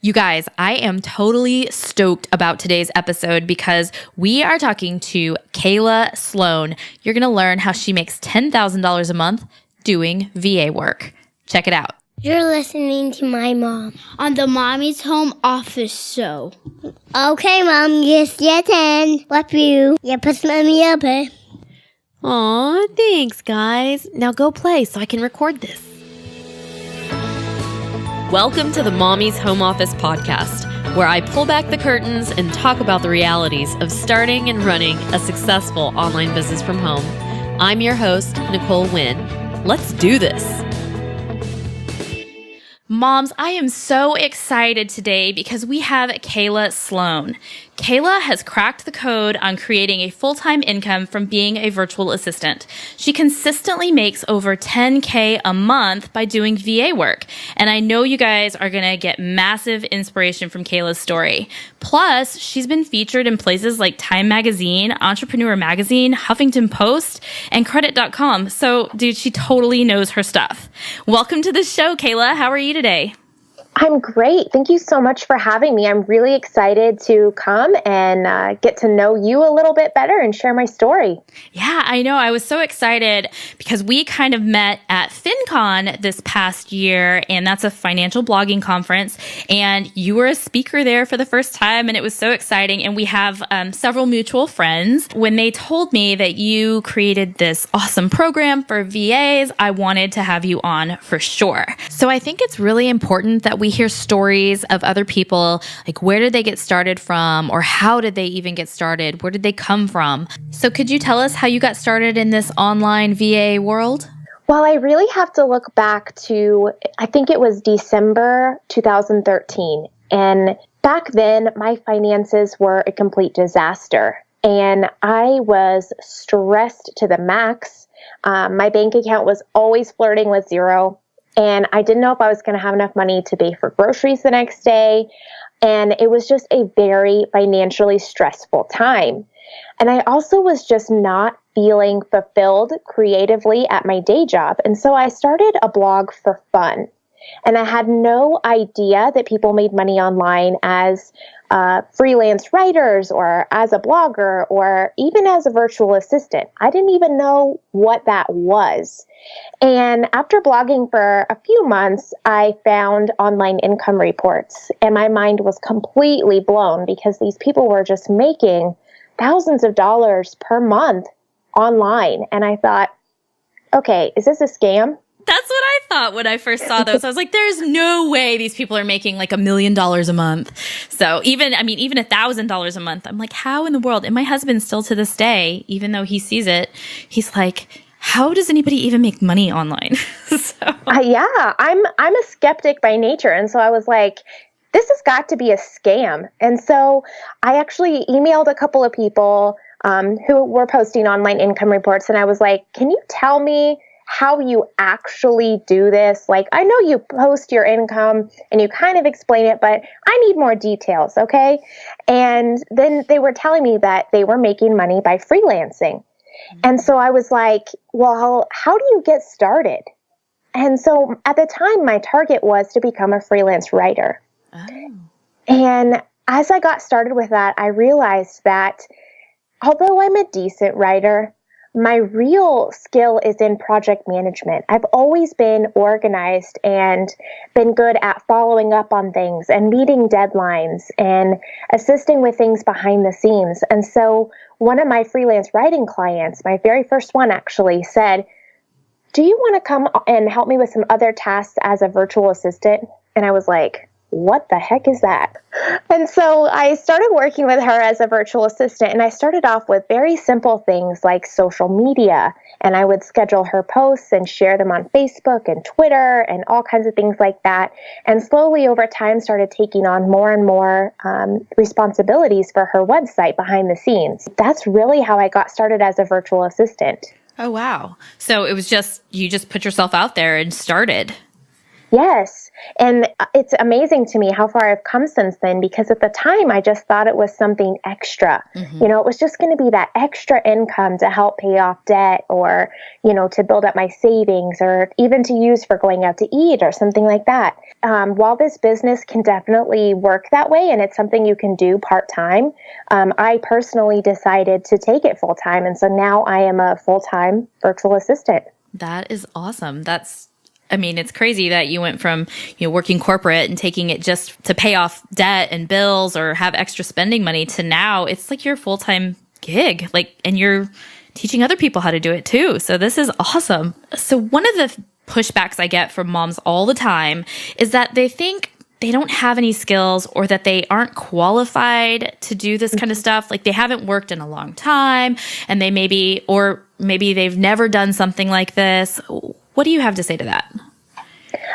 You guys, I am totally stoked about today's episode because we are talking to Kayla Sloan. You're going to learn how she makes $10,000 a month doing VA work. Check it out. You're listening to my mom on the Mommy's Home Office show. Okay, Mom, yes, you can. Love you. Yeah, push mommy up, eh? Aw, thanks, guys. Now go play so I can record this. Welcome to the Mommy's Home Office podcast, where I pull back the curtains and talk about the realities of starting and running a successful online business from home. I'm your host, Nicole Wynn. Let's do this. Moms, I am so excited today because we have Kayla Sloan. Kayla has cracked the code on creating a full-time income from being a virtual assistant. She consistently makes over $10K a month by doing VA work. And I know you guys are going to get massive inspiration from Kayla's story. Plus, she's been featured in places like Time Magazine, Entrepreneur Magazine, Huffington Post, and Credit.com. So, dude, she totally knows her stuff. Welcome to the show, Kayla. How are you today? I'm great. Thank you so much for having me. I'm really excited to come and get to know you a little bit better and share my story. Yeah, I know. I was so excited because we kind of met at FinCon this past year, and that's a financial blogging conference. And you were a speaker there for the first time, and it was so exciting. And we have several mutual friends. When they told me that you created this awesome program for VAs, I wanted to have you on for sure. So I think it's really important that we hear stories of other people, like where did they get started from, or how did they even get started? Where did they come from? So could you tell us how you got started in this online VA world? Well, I really have to look back to, I think it was December 2013. And back then, my finances were a complete disaster. And I was stressed to the max. My bank account was always flirting with zero. And I didn't know if I was going to have enough money to pay for groceries the next day. And it was just a very financially stressful time. And I also was just not feeling fulfilled creatively at my day job. And so I started a blog for fun. And I had no idea that people made money online as freelance writers or as a blogger or even as a virtual assistant. I didn't even know what that was. And after blogging for a few months, I found online income reports, and my mind was completely blown because these people were just making thousands of dollars per month online. And I thought, okay, is this a scam? That's what I thought when I first saw those. I was like, there's no way these people are making like $1 million a month. So even $1,000 a month, I'm like, how in the world? And my husband still to this day, even though he sees it, he's like, how does anybody even make money online? Yeah, I'm a skeptic by nature. And so I was like, this has got to be a scam. And so I actually emailed a couple of people who were posting online income reports. And I was like, can you tell me how you actually do this? Like, I know you post your income and you kind of explain it, but I need more details, okay? And then they were telling me that they were making money by freelancing. And so I was like, well, how do you get started? And so at the time, my target was to become a freelance writer. Oh. And as I got started with that, I realized that although I'm a decent writer, my real skill is in project management. I've always been organized and been good at following up on things and meeting deadlines and assisting with things behind the scenes. And so one of my freelance writing clients, my very first one actually, said, do you want to come and help me with some other tasks as a virtual assistant? And I was like, what the heck is that? And so I started working with her as a virtual assistant, and I started off with very simple things like social media, and I would schedule her posts and share them on Facebook and Twitter and all kinds of things like that. And slowly over time started taking on more and more responsibilities for her website behind the scenes. That's really how I got started as a virtual assistant. Oh, wow. So it was you just put yourself out there and started. Yes. And it's amazing to me how far I've come since then, because at the time I just thought it was something extra. Mm-hmm. It was just going to be that extra income to help pay off debt, or, to build up my savings, or even to use for going out to eat or something like that. While this business can definitely work that way, and it's something you can do part-time, I personally decided to take it full-time. And so now I am a full-time virtual assistant. That is awesome. It's crazy that you went from, working corporate and taking it just to pay off debt and bills or have extra spending money, to now it's like your full-time gig, and you're teaching other people how to do it too. So this is awesome. So one of the pushbacks I get from moms all the time is that they think they don't have any skills, or that they aren't qualified to do this kind of stuff. Like, they haven't worked in a long time, and maybe they've never done something like this. What do you have to say to that?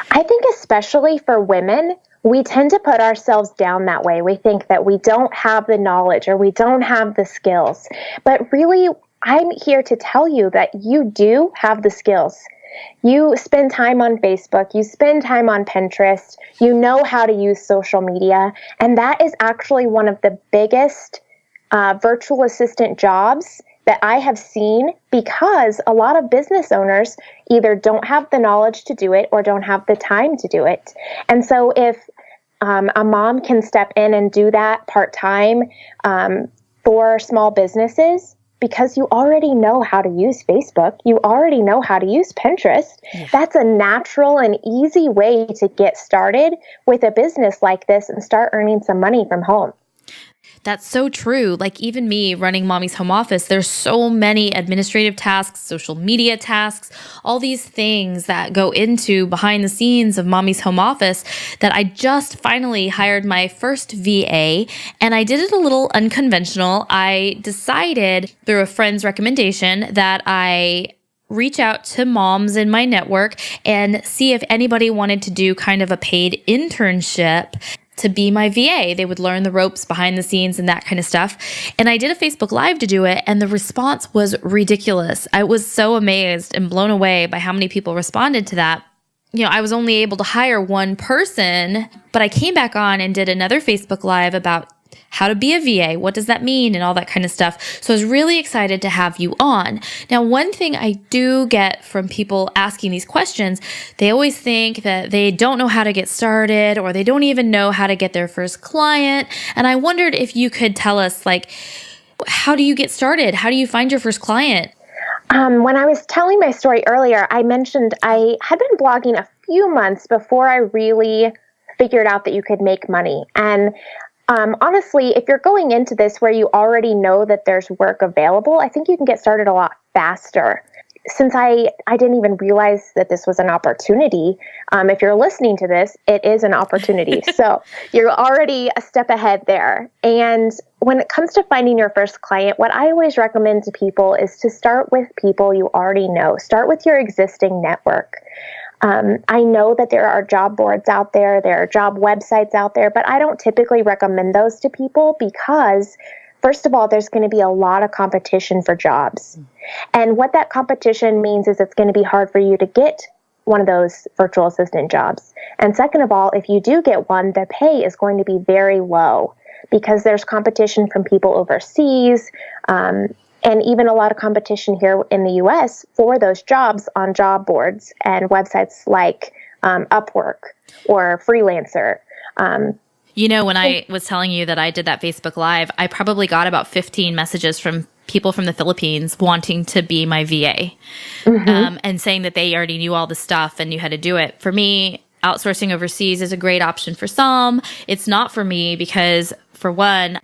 I think especially for women, we tend to put ourselves down that way. We think that we don't have the knowledge, or we don't have the skills. But really, I'm here to tell you that you do have the skills. You spend time on Facebook, you spend time on Pinterest, you know how to use social media, and that is actually one of the biggest virtual assistant jobs that I have seen, because a lot of business owners either don't have the knowledge to do it or don't have the time to do it. And so if a mom can step in and do that part-time for small businesses, because you already know how to use Facebook, you already know how to use Pinterest, that's a natural and easy way to get started with a business like this and start earning some money from home. That's so true. Like, even me running Mommy's Home Office, there's so many administrative tasks, social media tasks, all these things that go into behind the scenes of Mommy's Home Office, that I just finally hired my first VA, and I did it a little unconventional. I decided through a friend's recommendation that I reach out to moms in my network and see if anybody wanted to do kind of a paid internship to be my VA. They would learn the ropes behind the scenes and that kind of stuff. And I did a Facebook Live to do it, and the response was ridiculous. I was so amazed and blown away by how many people responded to that. I was only able to hire one person, but I came back on and did another Facebook Live about how to be a VA, what does that mean, and all that kind of stuff. So I was really excited to have you on. Now, one thing I do get from people asking these questions, they always think that they don't know how to get started, or they don't even know how to get their first client. And I wondered if you could tell us, how do you get started? How do you find your first client? When I was telling my story earlier, I mentioned I had been blogging a few months before I really figured out that you could make money. And honestly, if you're going into this where you already know that there's work available, I think you can get started a lot faster. Since I didn't even realize that this was an opportunity, if you're listening to this, it is an opportunity. So you're already a step ahead there. And when it comes to finding your first client, what I always recommend to people is to start with people you already know. Start with your existing network. I know that there are job boards out there are job websites out there, but I don't typically recommend those to people because, first of all, there's going to be a lot of competition for jobs. And what that competition means is it's going to be hard for you to get one of those virtual assistant jobs. And second of all, if you do get one, the pay is going to be very low because there's competition from people overseas, and even a lot of competition here in the U.S. for those jobs on job boards and websites like Upwork or Freelancer. When I was telling you that I did that Facebook Live, I probably got about 15 messages from people from the Philippines wanting to be my VA, and saying that they already knew all the stuff and knew how to do it. For me, outsourcing overseas is a great option for some. It's not for me because, for one,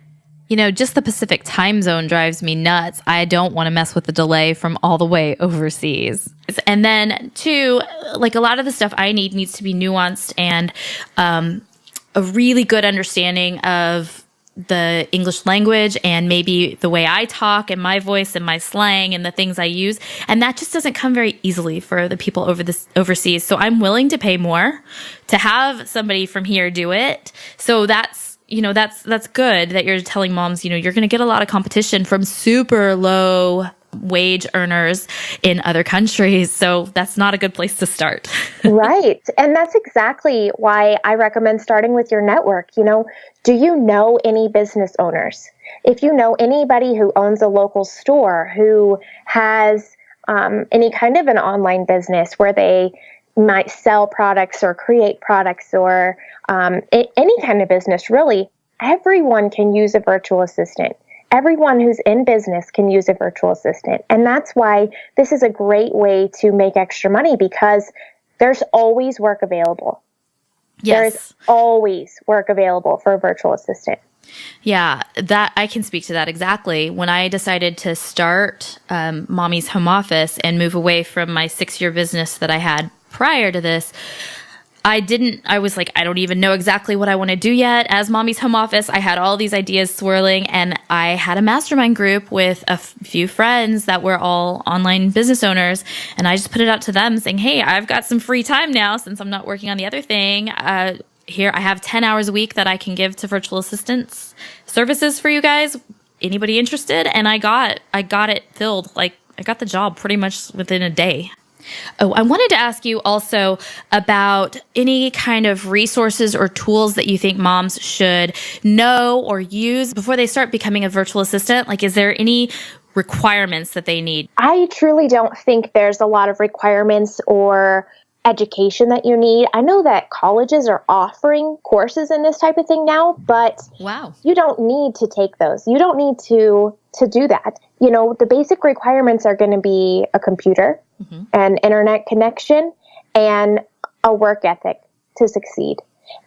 just the Pacific time zone drives me nuts. I don't want to mess with the delay from all the way overseas. And then two, a lot of the stuff I need needs to be nuanced and a really good understanding of the English language and maybe the way I talk and my voice and my slang and the things I use. And that just doesn't come very easily for the people overseas. So I'm willing to pay more to have somebody from here do it. So that's good that you're telling moms, you're going to get a lot of competition from super low wage earners in other countries. So that's not a good place to start. Right. And that's exactly why I recommend starting with your network. Do you know any business owners? If you know anybody who owns a local store, who has any kind of an online business where they might sell products or create products or any kind of business, really, everyone can use a virtual assistant. Everyone who's in business can use a virtual assistant. And that's why this is a great way to make extra money, because there's always work available. Yes. There's always work available for a virtual assistant. Yeah, that I can speak to that exactly. When I decided to start Mommy's Home Office and move away from my 6-year business that I had prior to this, I was like, I don't even know exactly what I want to do yet. As Mommy's Home Office, I had all these ideas swirling, and I had a mastermind group with a few friends that were all online business owners. And I just put it out to them saying, hey, I've got some free time now since I'm not working on the other thing. Here, I have 10 hours a week that I can give to virtual assistants services for you guys. Anybody interested? And I got it filled. Like, I got the job pretty much within a day. Oh, I wanted to ask you also about any kind of resources or tools that you think moms should know or use before they start becoming a virtual assistant. Like, is there any requirements that they need? I truly don't think there's a lot of requirements or education that you need. I know that colleges are offering courses in this type of thing now, but wow, you don't need to take those. You don't need to do that. The basic requirements are going to be a computer, an internet connection, and a work ethic to succeed.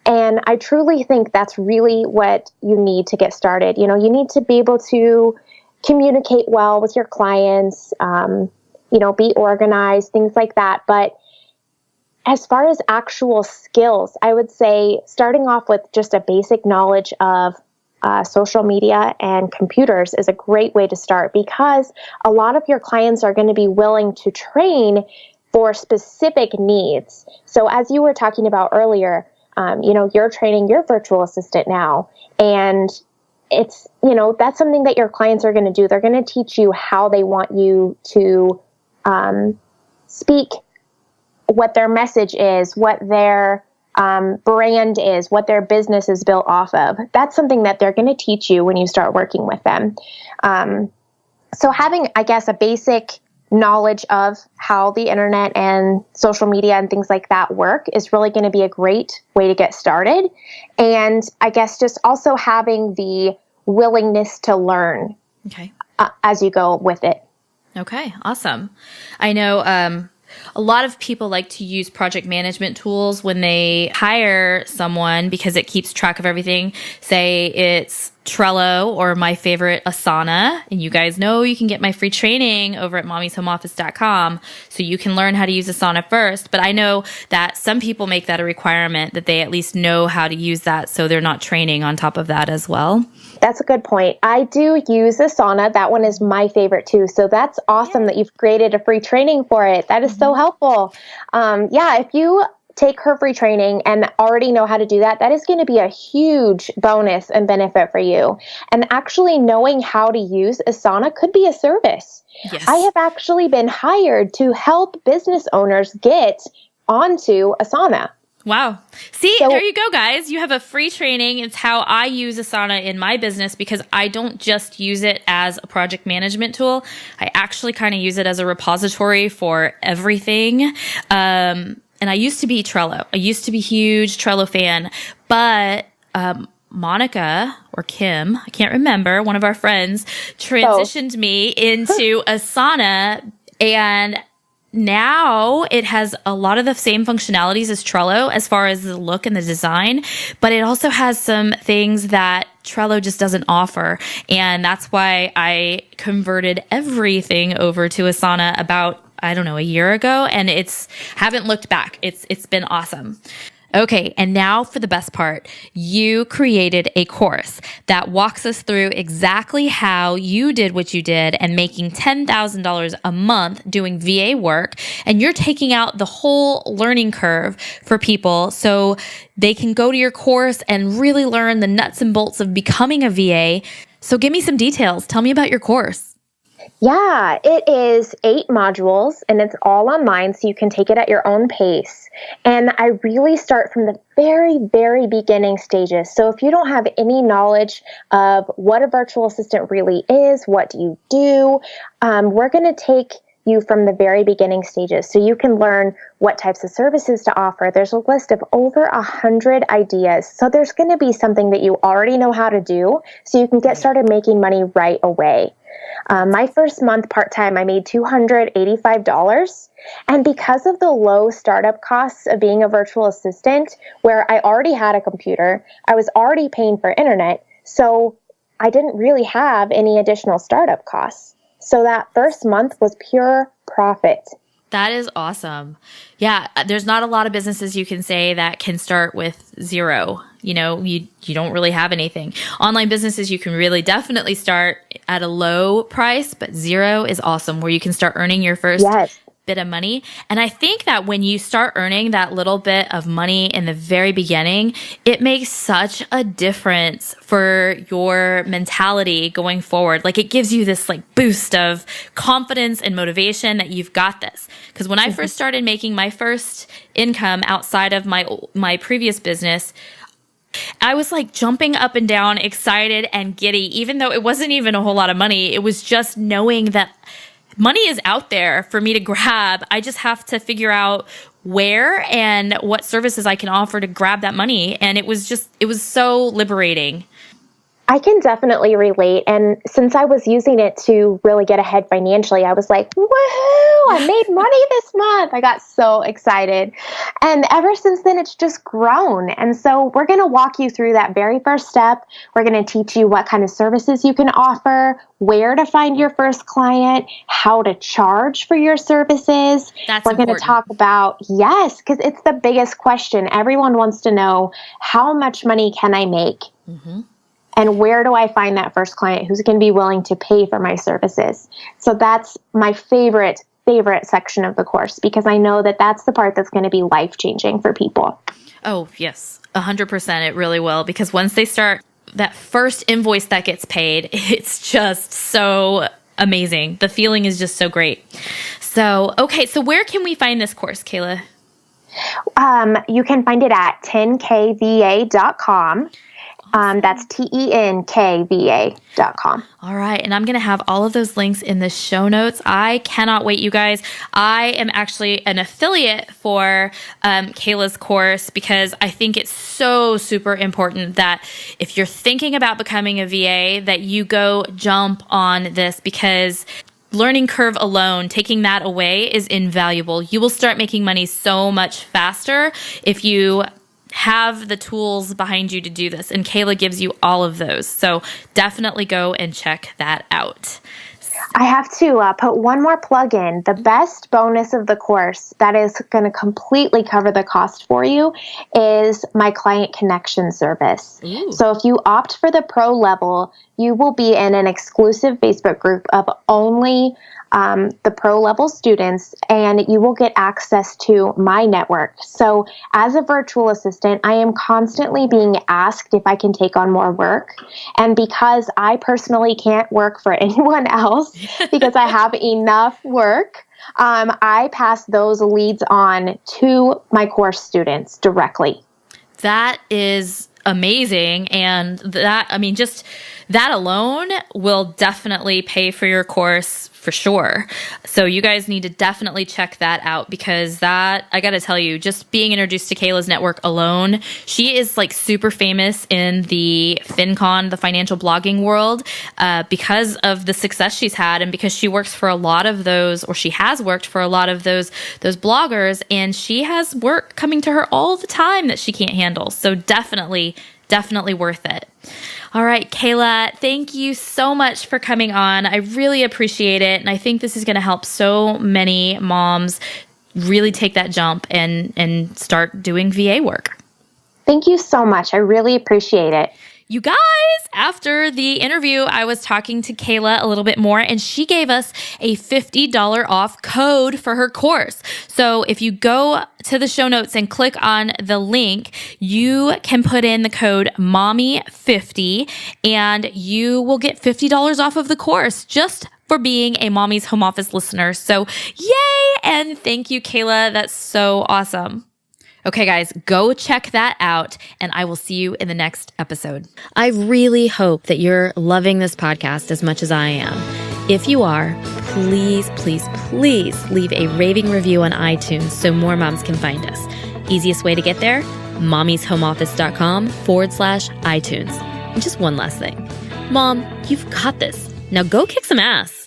And I truly think that's really what you need to get started. You need to be able to communicate well with your clients, be organized, things like that. But as far as actual skills, I would say starting off with just a basic knowledge of social media and computers is a great way to start, because a lot of your clients are going to be willing to train for specific needs. So as you were talking about earlier, you're training your virtual assistant now, and it's, that's something that your clients are going to do. They're going to teach you how they want you to speak, what their message is, what their brand is, what their business is built off of. That's something that they're going to teach you when you start working with them. So having, I guess, a basic knowledge of how the internet and social media and things like that work is really going to be a great way to get started. And I guess just also having the willingness to learn as you go with it. Okay, awesome. I know a lot of people like to use project management tools when they hire someone because it keeps track of everything. Say it's Trello or my favorite, Asana. And you guys know you can get my free training over at mommyshomeoffice.com. So you can learn how to use Asana first. But I know that some people make that a requirement that they at least know how to use that, so they're not training on top of that as well. That's a good point. I do use Asana. That one is my favorite too. So that's awesome that you've created a free training for it. That is so helpful. If you take her free training and already know how to do that, that is going to be a huge bonus and benefit for you. And actually knowing how to use Asana could be a service. Yes. I have actually been hired to help business owners get onto Asana. Wow. See, there you go, guys. You have a free training. It's how I use Asana in my business, because I don't just use it as a project management tool. I actually kind of use it as a repository for everything. And I used to be Trello. I used to be a huge Trello fan, but Monica or Kim, I can't remember, one of our friends transitioned me into Asana, and now it has a lot of the same functionalities as Trello as far as the look and the design, but it also has some things that Trello just doesn't offer. And that's why I converted everything over to Asana about, I don't know, a year ago, and haven't looked back. It's been awesome. Okay, and now for the best part. You created a course that walks us through exactly how you did what you did and making $10,000 a month doing VA work, and you're taking out the whole learning curve for people so they can go to your course and really learn the nuts and bolts of becoming a VA. So give me some details. Tell me about your course. Yeah, it is 8 modules and it's all online, so you can take it at your own pace. And I really start from the very, very beginning stages. So if you don't have any knowledge of what a virtual assistant really is, what do you do, we're going to take you from the very beginning stages so you can learn what types of services to offer. There's a list of over 100 ideas. So there's going to be something that you already know how to do so you can get started making money right away. My first month part-time, I made $285. And because of the low startup costs of being a virtual assistant, where I already had a computer, I was already paying for internet, so I didn't really have any additional startup costs. So that first month was pure profit. That is awesome. Yeah, there's not a lot of businesses you can say that can start with zero. You know, you don't really have anything. Online businesses, you can really definitely start at a low price, but zero is awesome, where you can start earning your first bit of money. And I think that when you start earning that little bit of money in the very beginning, it makes such a difference for your mentality going forward. Like, it gives you this like boost of confidence and motivation that you've got this. Because when I first started making my first income outside of my previous business, I was like jumping up and down, excited and giddy, even though it wasn't even a whole lot of money. It was just knowing that money is out there for me to grab. I just have to figure out where and what services I can offer to grab that money. And it was so liberating. I can definitely relate. And since I was using it to really get ahead financially, I was like, woohoo, I made money this month. I got so excited. And ever since then, it's just grown. And so we're going to walk you through that very first step. We're going to teach you what kind of services you can offer, where to find your first client, how to charge for your services. We're going to talk about, because it's the biggest question. Everyone wants to know, how much money can I make? Mm-hmm. And where do I find that first client who's going to be willing to pay for my services? So that's my favorite section of the course, because I know that that's the part that's going to be life-changing for people. Oh, yes, 100%. It really will. Because once they start, that first invoice that gets paid, it's just so amazing. The feeling is just so great. So, okay, so where can we find this course, Kayla? You can find it at 10kva.com. That's TENKVA.com. All right. And I'm going to have all of those links in the show notes. I cannot wait, you guys. I am actually an affiliate for Kayla's course, because I think it's so super important that if you're thinking about becoming a VA, that you go jump on this, because learning curve alone, taking that away, is invaluable. You will start making money so much faster if you have the tools behind you to do this. And Kayla gives you all of those. So definitely go and check that out. I have to put one more plug in. The best bonus of the course that is going to completely cover the cost for you is my client connection service. Ooh. So if you opt for the pro level, you will be in an exclusive Facebook group of only the pro level students, and you will get access to my network. So as a virtual assistant, I am constantly being asked if I can take on more work. And because I personally can't work for anyone else because I have enough work, I pass those leads on to my course students directly. That is amazing. And just that alone will definitely pay for your course for sure. So you guys need to definitely check that out, because that, I got to tell you, just being introduced to Kayla's network alone, she is like super famous in the FinCon, the financial blogging world, because of the success she's had, and because she works for a lot of those, or she has worked for a lot of those bloggers, and she has work coming to her all the time that she can't handle. So definitely worth it. All right, Kayla, thank you so much for coming on. I really appreciate it. And I think this is going to help so many moms really take that jump and start doing VA work. Thank you so much. I really appreciate it. You guys, after the interview, I was talking to Kayla a little bit more, and she gave us a $50 off code for her course. So if you go to the show notes and click on the link, you can put in the code MOMMY50 and you will get $50 off of the course just for being a Mommy's Home Office listener. So yay! And thank you, Kayla. That's so awesome. Okay, guys, go check that out, and I will see you in the next episode. I really hope that you're loving this podcast as much as I am. If you are, please, please, please leave a raving review on iTunes so more moms can find us. Easiest way to get there, mommyshomeoffice.com/iTunes. And just one last thing. Mom, you've got this. Now go kick some ass.